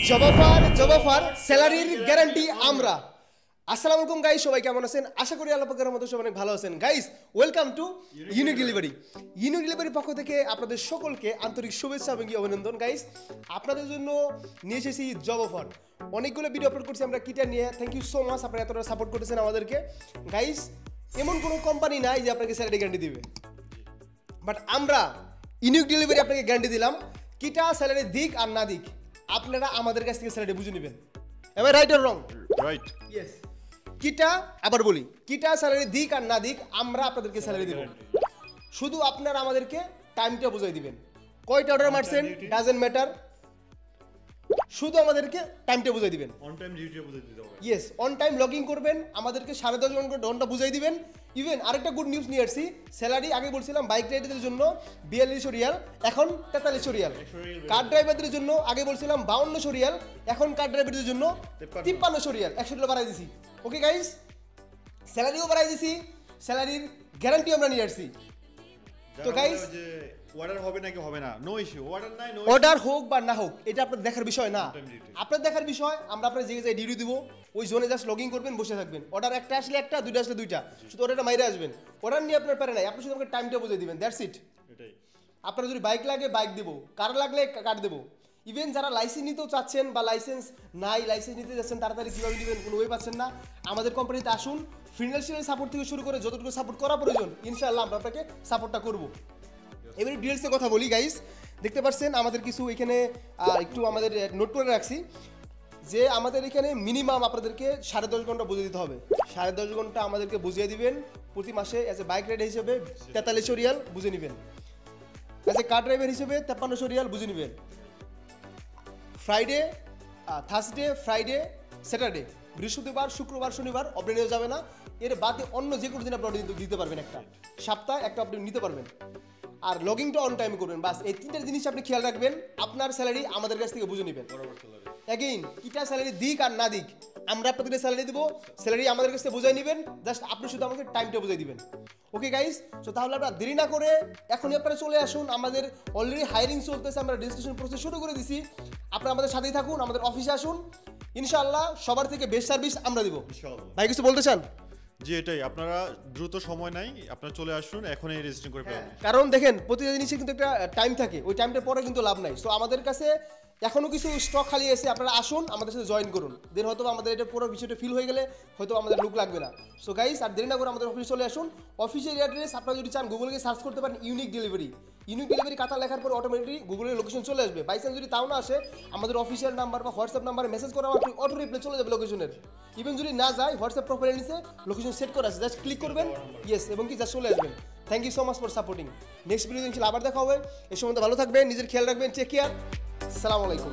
Job offer স্যালারির guarantee আমরা। আসসালামু আলাইকুম গাইস, সবাই কেমন আছেন? আশা করি আল্লাহ পাকের মতো সবাই অনেক ভালো আছেন। Guys welcome to unique delivery. Unique ডেলিভারির পক্ষ থেকে আপনাদের সকলকে আন্তরিক শুভেচ্ছা এবং অভিনন্দন। গাইস আপনাদের জন্য নিয়ে এসেছি জব অফার। অনেকগুলো ভিডিও আপলোড করছি আমরা কিটা নিয়ে। থ্যাংক ইউ সো মাচ, আপনারা এতটা সাপোর্ট করেছেন আমাদেরকে। গাইস এমন কোনো কোম্পানি নাই যে আপনাকে স্যালারি গ্যারান্টি দিবে, বাট আমরা ইউনিক ডেলিভারি আপনাকে গ্যারান্টি দিলাম। কিটা স্যালারি দিক আর না দিক, আপনারা আমাদের কাছ থেকে স্যালারি বুঝে নেবেন। Am I right or wrong? Right. Yes. কিটা আবার বলি, কিটা স্যালারি দিক আর না দিক, আমরা আপনাদেরকে স্যালারি দেব। শুধু আপনারা আমাদেরকে টাইমটা বুঝাই দিবেন। কয়টা অর্ডার মারছেন ডাজন্ট ম্যাটার, শুধু আমাদেরকে টাইমটা বুঝাই দিবেন। অন টাইম ডিউটি বুঝাই দিতে হবে। ইয়েস, অন টাইম লগইন করবেন, আমাদেরকে 10:30 ঘন্টা বুঝাই দিবেন। ইভেন আরেকটা গুড নিউজ নিয়ে আসছি, স্যালারি আগে বলছিলাম বাইক রাইডারদের জন্য 4200 রিয়াল, এখন 4300 রিয়াল। কার ড্রাইভারদের জন্য আগে বলছিলাম 5200 রিয়াল, এখন কার ড্রাইভারদের জন্য 5300 রিয়াল, 100 টাকা বাড়াই দিছি। ওকে গাইস, স্যালারিও বাড়াই দিছি, স্যালারির গ্যারান্টি আমরা নিয়ে আসছি। তো গাইস অর্ডার হবে নাকি হবে না, নো ইস্যু। অর্ডার নাই, নো অর্ডার হোক বা না হোক এটা আপনার দেখার বিষয় না। আপনার দেখার বিষয়, আমরা আপনার যে জায়গায় ডিউটি দিব ওই জোনে জাস্ট লগইন করবেন, বসে থাকবেন। অর্ডার একটা আসলে একটা, দুইটা আসলে দুইটা, শুধু অর্ডারটা মাইরে আসবেন। অর্ডার নিয়ে আপনার প্যারা নাই, আপনি শুধু আমাকে টাইমটা বুঝিয়ে দিবেন, দ্যাটস ইট। এটাই। আপনার যদি বাইক লাগে বাইক দেবো, কার লাগলে কার দেবো। ইভেন যারা লাইসেন্স নিতেও চাচ্ছেন বা লাইসেন্স নাই, লাইসেন্স নিতে যাচ্ছেন, তাড়াতাড়ি কীভাবে নেবেন কোনো ওয়ে পাচ্ছেন না, আমাদের কোম্পানিতে আসুন। ফিনান্সিয়াল সাপোর্ট থেকে শুরু করে যতটুকু সাপোর্ট করা প্রয়োজন ইনশাআল্লাহ আমরা আপনাকে সাপোর্টটা করবো। এবারে ডিটেলসে কথা বলি গাইস, দেখতে পাচ্ছেন আমাদের কিছু এখানে একটু আমাদের নোট করে রাখছি যে আমাদের এখানে মিনিমাম আপনাদেরকে 10.5 ঘন্টা বুঝিয়ে দিতে হবে। 10.5 ঘন্টা আমাদেরকে বুঝিয়ে দিবেন প্রতি মাসে। অ্যাজ এ বাইক রাইডার হিসেবে 4300 রিয়াল বুঝে নেবেন, অ্যাজ এ কার ড্রাইভার হিসেবে 5300 রিয়াল বুঝে নেবেন। ফ্রাইডে, থার্সডে, ফ্রাইডে, স্যাটারডে, বৃহস্পতিবার, শুক্রবার, শনিবার অফ নেওয়া যাবে না। এর বাদে অন্য যে কোনো দিন আপনি অর্ডার দিতে পারবেন, একটা সপ্তাহে একটা আপনি নিতে পারবেন। আর লগিংটা অন টাইমে করবেন, বাস এই তিনটা জিনিস আপনি খেয়াল রাখবেন। আপনার স্যালারি আমাদের কাছ থেকে বুঝে নেবেন। অ্যাগেইন কিটা স্যালারি দিক আর না দিক, আমরা আপনাদের স্যালারি দেবো, স্যালারি আমাদের কাছ থেকে বুঝাই নেবেন। জাস্ট আপনি শুধু আমাকে টাইমটা বুঝাই দিবেন। ওকে গাইস, তো তাহলে আপনারা দেরি না করে এখনই আপনারা চলে আসুন। আমাদের অলরেডি হায়ারিং চলতেছে, আমরা রেজিস্ট্রেশন প্রসেস শুরু করে দিছি। আপনারা আমাদের সাথেই থাকুন, আমাদের অফিসে আসুন, ইনশাআল্লাহ সবার থেকে বেস্ট সার্ভিস আমরা দিব। ভাই কিছু বলতে চান? জি এটাই, আপনারা দ্রুত সময় নাই, আপনারা চলে আসুন, এখনই রেজিস্ট্রেশন করে ফেলুন। কারণ দেখেন প্রতিটা জিনিসের কিন্তু একটা টাইম থাকে, ওই টাইমটার পরে কিন্তু লাভ নাই। সো আমাদের কাছে এখনো কিছু স্টক খালি আছে, আপনারা আসুন আমাদের সাথে জয়েন করুন। দেন হয়তো আমাদের এটা পুরো বিষয়টা ফিল হয়ে গেলে হয়তো আমাদের লুক লাগবে না। সো গাইস আর দেরি না করে আমাদের অফিসে চলে আসুন। অফিসের অ্যাড্রেস আপনারা যদি চান গুগলে সার্চ করতে পারেন ইউনিক ডেলিভারি। ইউনিক ডেলিভারি কথা লেখার পর অটোমেটিকলি গুগলের লোকেশন চলে আসবে। বাই চান্স যদি তাও না আসে, আমাদের অফিসিয়াল নাম্বার বা হোয়াটসঅ্যাপ নাম্বারে মেসেজ করা আপনি অটো রিপ্লাই চলে যাবে লোকেশনের। ইভেন যদি না যায়, হোয়াটসঅ্যাপ প্রোফাইলে নিচে লোকেশন সেট করা আছে, জাস্ট ক্লিক করবেন, ইয়েস, এবং কি জাস্ট চলে আসবেন। Thank you so much for supporting. Next ভিডিওতে ইনশাআল্লাহ আবার দেখা হবে। এই সময় ভালো থাকবেন, নিজের খেয়াল রাখবেন, টেক কেয়ার, আসসালামু আলাইকুম।